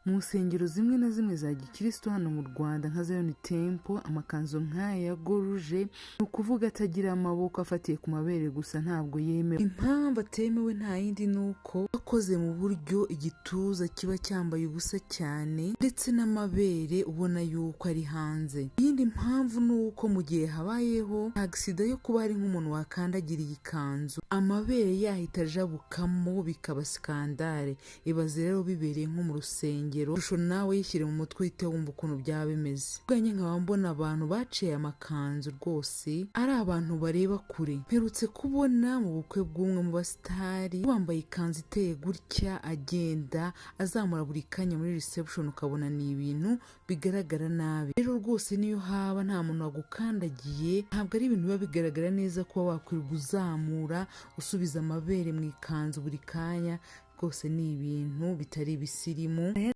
mu nsengero zimwe na zimwe za gikristo hano mu Rwanda nka Zion Temple, amakanzu nk'aya ya goruje ni ukuvuga atagira amaboko afatiye ku mabere gusa ntabwo yemewe. Impamvu atemewe nta yindi ni uko akoze mu buryo igituza kiba cyambaye ubusa cyane ndetse n'amabere ubona yuko ari hanze. Iyindi mpamvu ni uko mu gihe habayeho agisida yo kuba hari nk'umuntu wakandagiriye ikanzu, amabere yahita ajabukamo bikaba skandale. Ibaze rero bibereye nko mu rusengero, shusho nawe yishyire mu mutwe uhite wumva ukuntu byaba bimeze. Ubwanye nkaba mbona abantu baciye amakanzu rwose ari abantu bareba kure. Mperutse kubona mu bukwe bw'umwe mu basitari wambaye ikanzu iteye gutya agenda azamura buri kanya muri reception, ukabona ni ibintu bigaragara nabi. Rero rwose niyo haba nta muntu wagukandagiye, ntabwo ari ibintu biba bigaragara neza kuba wakwirirwa uzamura usubiza amabere mu ikanzu buri kanya. Rwose ni ibintu bitari bisirimu.